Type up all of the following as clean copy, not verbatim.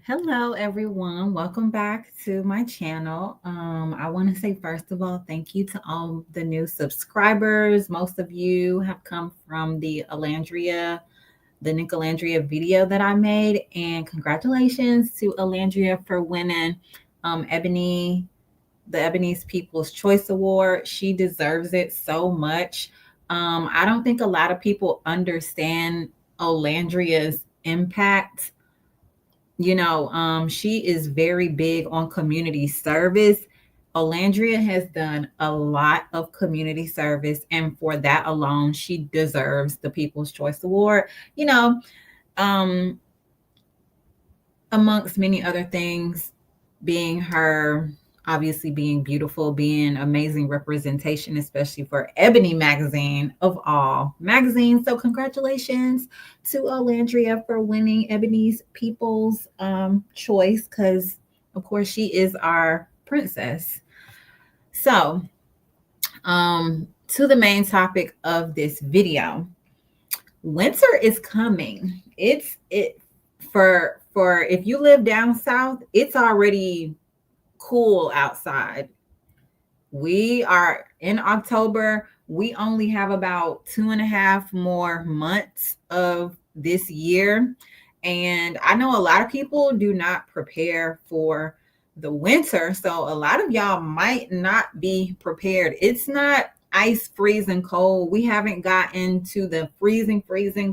Hello, everyone. Welcome back to my channel. I want to say, first of all, thank you to all the new subscribers. Most of you have come from the Nicolandria video that I made. And congratulations to Alandria for winning Ebony, the Ebony's People's Choice Award. She deserves it so much. I don't think a lot of people understand Olandria's impact. She is very big on community service. Olandria has done a lot of community service, and for that alone, she deserves the People's Choice Award. You know, um, amongst many other things, being her, obviously being beautiful, being amazing representation, especially for Ebony magazine of all magazines. So congratulations to Alandria for winning Ebony's People's Choice, because of course she is our princess. So to the main topic of this video. Winter is coming. It for if you live down south, it's already cool outside. We are in October. We only have about 2.5 more months of this year. And I know a lot of people do not prepare for the winter. So a lot of y'all might not be prepared. It's not ice freezing cold. We haven't gotten to the freezing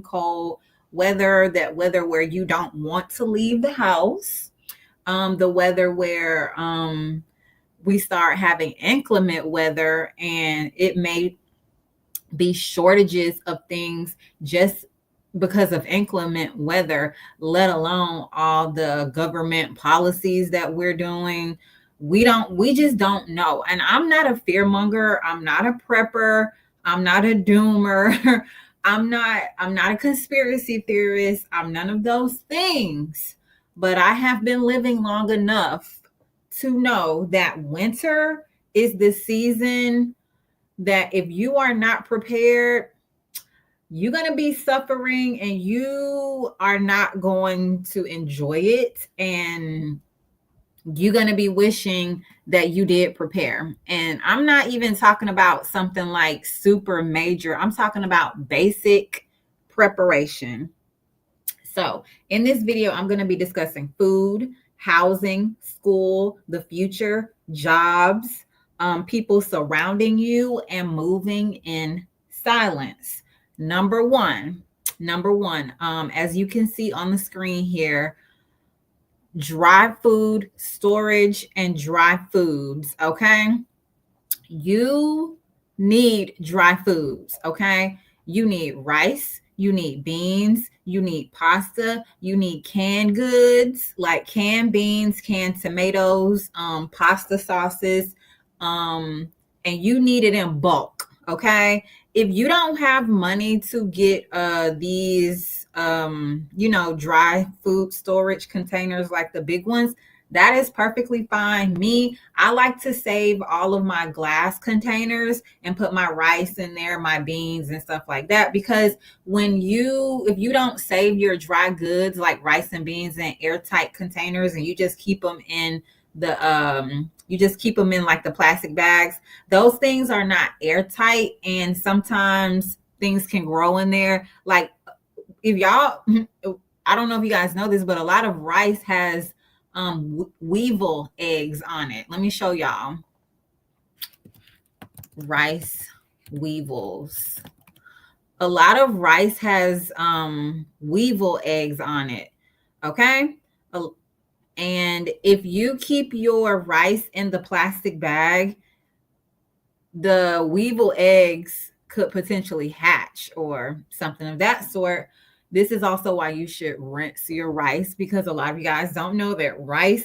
cold weather where you don't want to leave the house. The weather where we start having inclement weather, and it may be shortages of things just because of inclement weather, let alone all the government policies that we're doing. We just don't know. And I'm not a fearmonger, I'm not a prepper, I'm not a doomer. I'm not a conspiracy theorist, I'm none of those things. But I have been living long enough to know that winter is the season that if you are not prepared, you're going to be suffering and you are not going to enjoy it. And you're going to be wishing that you did prepare. And I'm not even talking about something like super major, I'm talking about basic preparation. So, in this video, I'm going to be discussing food, housing, school, the future, jobs, people surrounding you, and moving in silence. Number one, as you can see on the screen here, dry food storage and dry foods. Okay, you need dry foods. Okay, you need rice, you need beans, you need pasta, you need canned goods like canned beans, canned tomatoes, pasta sauces, and you need it in bulk. Okay, if you don't have money to get these dry food storage containers like the big ones, that is perfectly fine. Me, I like to save all of my glass containers and put my rice in there, my beans and stuff like that, because if you don't save your dry goods like rice and beans in airtight containers, and you just keep them in like the plastic bags, those things are not airtight, and sometimes things can grow in there. Like, if y'all I don't know if you guys know this, but a lot of rice has weevil eggs on it. Let me show y'all. Rice weevils. A lot of rice has weevil eggs on it. Okay, and if you keep your rice in the plastic bag, the weevil eggs could potentially hatch or something of that sort. This is also why you should rinse your rice, because a lot of you guys don't know that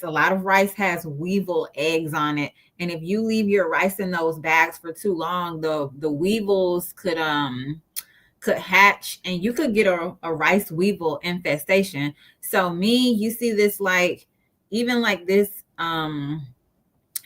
a lot of rice has weevil eggs on it. And if you leave your rice in those bags for too long, the weevils could hatch, and you could get a rice weevil infestation. So you see this, like, even like this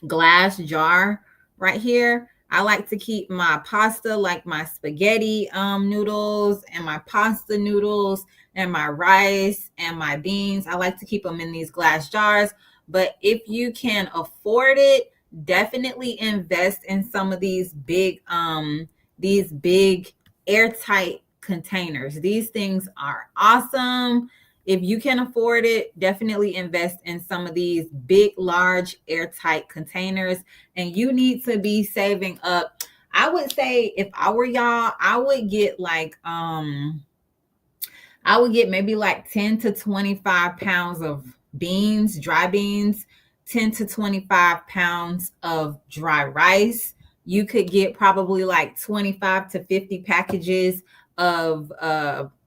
glass jar right here, I like to keep my pasta, like my spaghetti noodles and my pasta noodles and my rice and my beans. I like to keep them in these glass jars. But if you can afford it, definitely invest in some of these big airtight containers. These things are awesome. If you can afford it, definitely invest in some of these big, large, airtight containers. And you need to be saving up. I would say if I were y'all, I would get maybe like 10 to 25 pounds of beans, dry beans, 10 to 25 pounds of dry rice. You could get probably like 25 to 50 packages of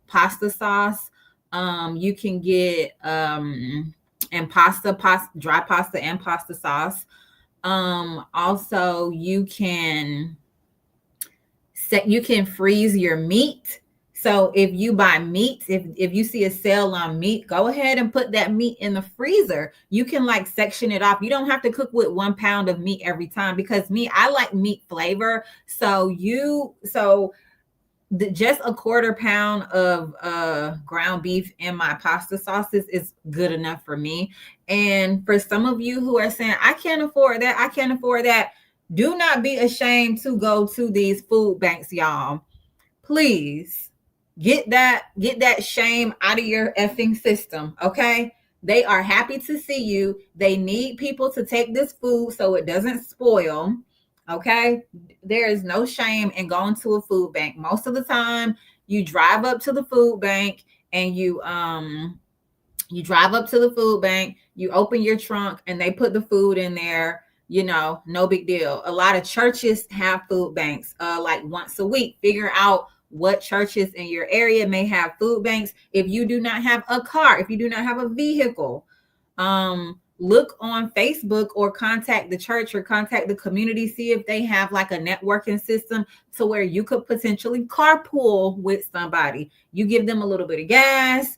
pasta sauce. You can get and dry pasta and pasta sauce. Also you can freeze your meat. So if you buy meat, if you see a sale on meat, go ahead and put that meat in the freezer. You can like section it off. You don't have to cook with 1 pound of meat every time, because I like meat flavor. So just a 1/4 pound of ground beef in my pasta sauces is good enough for me. And for some of you who are saying, I can't afford that, do not be ashamed to go to these food banks, y'all. Please get that shame out of your effing system, okay? They are happy to see you. They need people to take this food so it doesn't spoil. Okay, there is no shame in going to a food bank. Most of the time, you drive up to the food bank and you open your trunk and they put the food in there. No big deal. A lot of churches have food banks like once a week. Figure out what churches in your area may have food banks. If you do not have a car, if you do not have a vehicle, look on Facebook or contact the church or contact the community. See if they have like a networking system to where you could potentially carpool with somebody. You give them a little bit of gas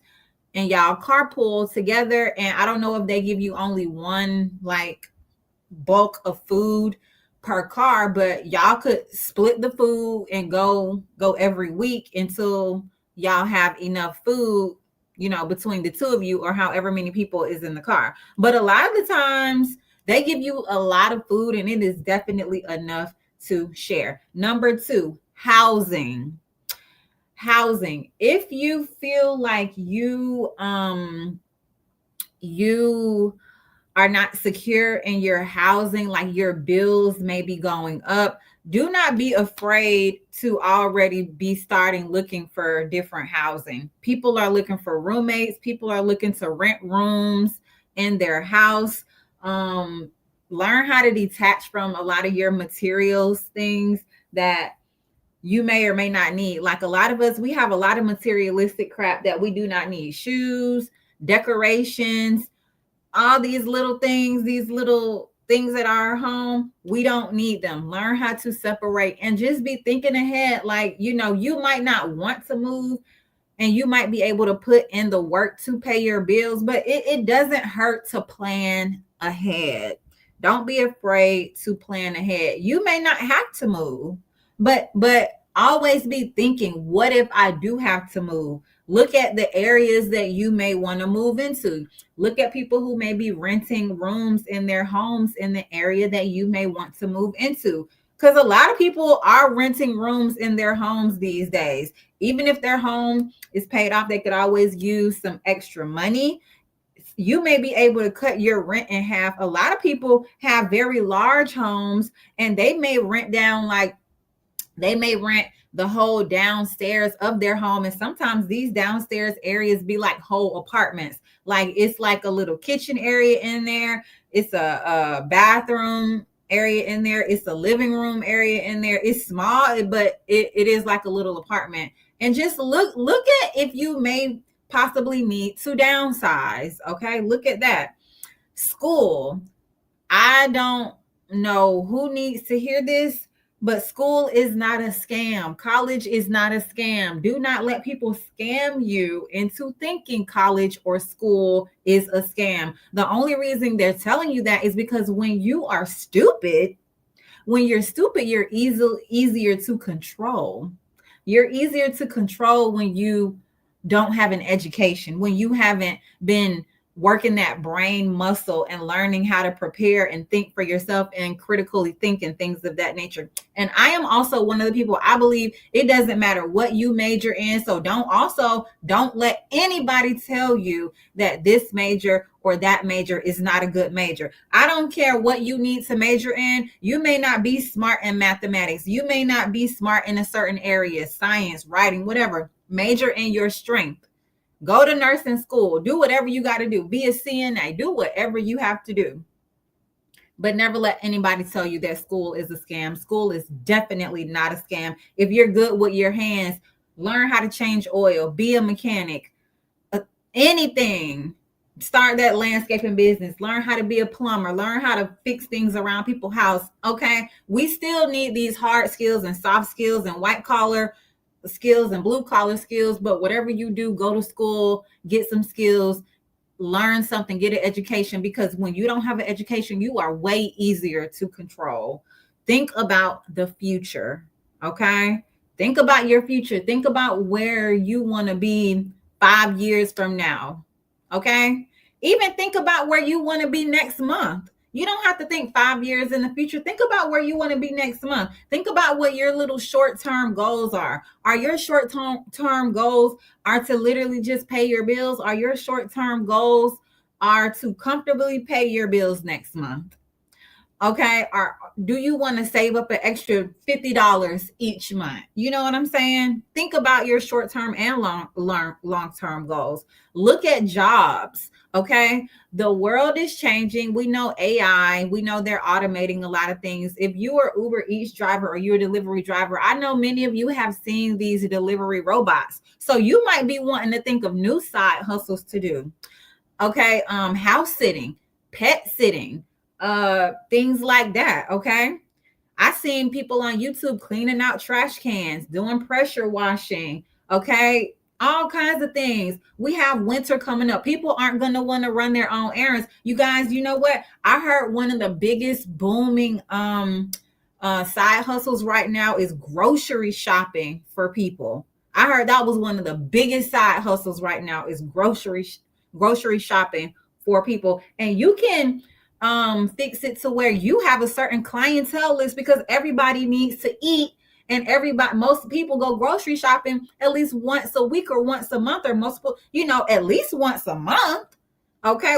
and y'all carpool together. And I don't know if they give you only one like bulk of food per car, but y'all could split the food and go every week until y'all have enough food, between the two of you or however many people is in the car. But a lot of the times they give you a lot of food and it is definitely enough to share. Number 2, housing. If you feel like you are not secure in your housing, like your bills may be going up, do not be afraid to already be starting looking for different housing. People are looking for roommates. People are looking to rent rooms in their house. Learn how to detach from a lot of your materials, things that you may or may not need. Like a lot of us, we have a lot of materialistic crap that we do not need. Shoes, decorations, all these little things at our home, we don't need them. Learn how to separate and just be thinking ahead. Like, you might not want to move and you might be able to put in the work to pay your bills, but it doesn't hurt to plan ahead. Don't be afraid to plan ahead. You may not have to move, but always be thinking, what if I do have to move? Look at the areas that you may want to move into. Look at people who may be renting rooms in their homes in the area that you may want to move into. Because a lot of people are renting rooms in their homes these days. Even if their home is paid off, they could always use some extra money. You may be able to cut your rent in half. A lot of people have very large homes and they may rent the whole downstairs of their home. And sometimes these downstairs areas be like whole apartments. Like it's like a little kitchen area in there. It's a bathroom area in there. It's a living room area in there. It's small, but it is like a little apartment. And just look at if you may possibly need to downsize. Okay, look at that. School. I don't know who needs to hear this, but school is not a scam. College is not a scam. Do not let people scam you into thinking college or school is a scam. The only reason they're telling you that is because when you are stupid, when you're stupid, you're easier to control. You're easier to control when you don't have an education, when you haven't been working that brain muscle and learning how to prepare and think for yourself and critically think and things of that nature. And I am also one of the people, I believe it doesn't matter what you major in. So don't let anybody tell you that this major or that major is not a good major. I don't care what you need to major in. You may not be smart in mathematics. You may not be smart in a certain area, science, writing, whatever. Major in your strength. Go to nursing school. Do whatever you got to do. Be a CNA. Do whatever you have to do. But never let anybody tell you that school is a scam. School is definitely not a scam. If you're good with your hands, learn how to change oil. Be a mechanic. Anything. Start that landscaping business. Learn how to be a plumber. Learn how to fix things around people's house. Okay? We still need these hard skills and soft skills and white collar skills and blue collar skills, but whatever you do, go to school, get some skills, learn something, get an education, because when you don't have an education, you are way easier to control. Think about the future. Okay? Think about your future. Think about where you want to be 5 years from now. Okay? Even think about where you want to be next month. You don't have to think 5 years in the future. Think about where you want to be next month. Think about what your little short-term goals are. Are your short-term goals are to literally just pay your bills? Are your short-term goals are to comfortably pay your bills next month? Okay. Or do you want to save up an extra $50 each month? You know what I'm saying? Think about your short-term and long-term goals. Look at jobs. Okay. The world is changing. We know AI. We know they're automating a lot of things. If you are Uber Eats driver or you're a delivery driver, I know many of you have seen these delivery robots. So you might be wanting to think of new side hustles to do. Okay. House sitting, pet sitting, things like that. Okay. I seen people on YouTube cleaning out trash cans, doing pressure washing. Okay. All kinds of things. We have winter coming up. People aren't going to want to run their own errands. You guys, you know what? I heard one of the biggest booming side hustles right now is grocery shopping for people. I heard that was one of the biggest side hustles right now is grocery shopping for people. And you can fix it to where you have a certain clientele list, because everybody needs to eat, and most people go grocery shopping at least once a week or once a month, or multiple, at least once a month. Okay.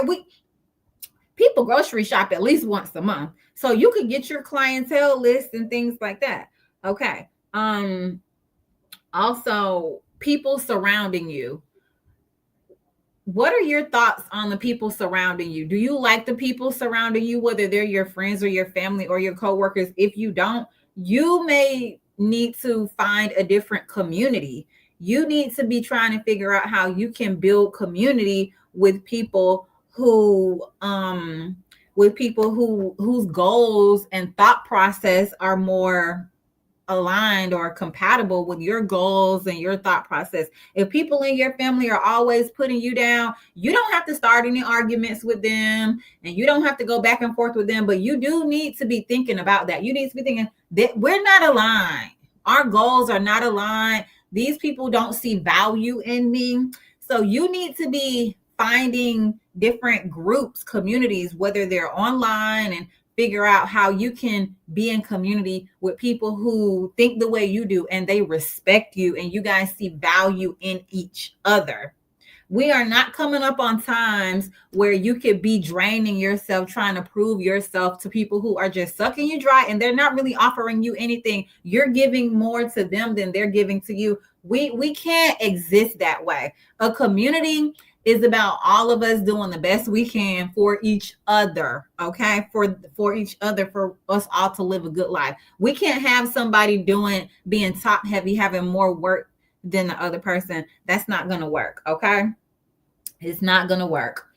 People grocery shop at least once a month. So you could get your clientele list and things like that. Okay. Also, people surrounding you. What are your thoughts on the people surrounding you? Do you like the people surrounding you, whether they're your friends or your family or your coworkers? If you don't, you may need to find a different community. You need to be trying to figure out how you can build community with people whose goals and thought process are more aligned or compatible with your goals and your thought process. If people in your family are always putting you down, you don't have to start any arguments with them, and you don't have to go back and forth with them, but you do need to be thinking about that. You need to be thinking that we're not aligned. Our goals are not aligned. These people don't see value in me. So you need to be finding different groups, communities, whether they're online, and figure out how you can be in community with people who think the way you do and they respect you and you guys see value in each other. We are not coming up on times where you could be draining yourself trying to prove yourself to people who are just sucking you dry and they're not really offering you anything. You're giving more to them than they're giving to you. We can't exist that way. A community is about all of us doing the best we can for each other, okay? For each other, for us all to live a good life. We can't have somebody being top heavy, having more work than the other person. That's not going to work, okay? It's not going to work.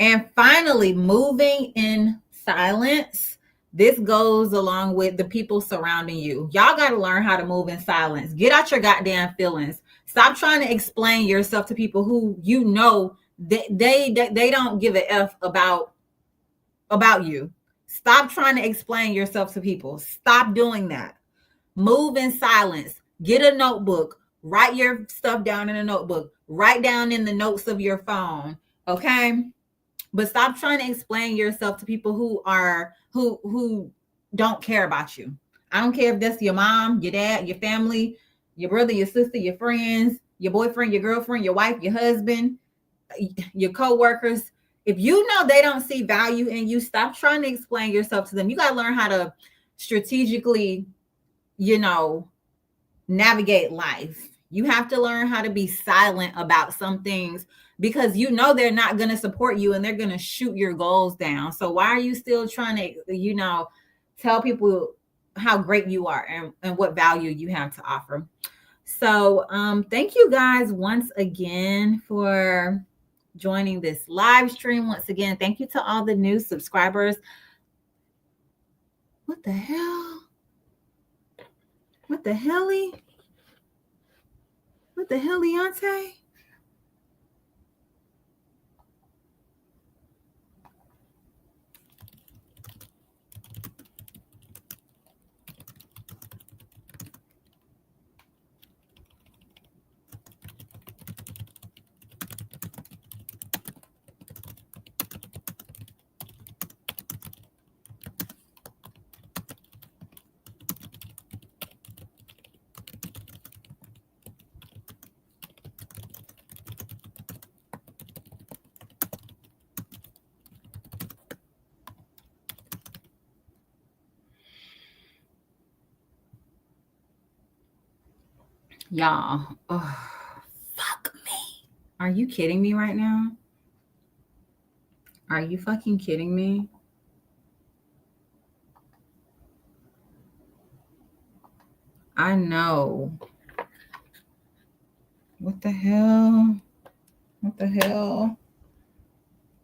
And finally, moving in silence. This goes along with the people surrounding you. Y'all got to learn how to move in silence. Get out your goddamn feelings. Stop trying to explain yourself to people who you know they don't give a F about you. Stop trying to explain yourself to people. Stop doing that. Move in silence. Get a notebook. Write your stuff down in a notebook. Write down in the notes of your phone. Okay? But stop trying to explain yourself to people who don't care about you. I don't care if that's your mom, your dad, your family, your brother, your sister, your friends, your boyfriend, your girlfriend, your wife, your husband, your co-workers. If you know they don't see value in you, stop trying to explain yourself to them. You got to learn how to strategically, navigate life. You have to learn how to be silent about some things because they're not going to support you and they're going to shoot your goals down. So why are you still trying to, tell people how great you are and what value you have to offer? So thank you guys once again for joining this live stream. Once again, thank you to all the new subscribers. What the hell? What the helly? What the hell, Leontay? Y'all, fuck me. Are you kidding me right now? Are you fucking kidding me? I know. What the hell? What the hell?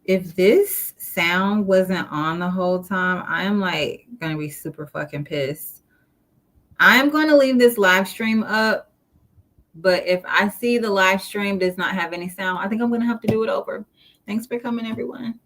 If this sound wasn't on the whole time, I am like gonna be super fucking pissed. I'm gonna leave this live stream up, but if I see the live stream does not have any sound, I think I'm gonna have to do it over. Thanks for coming, everyone.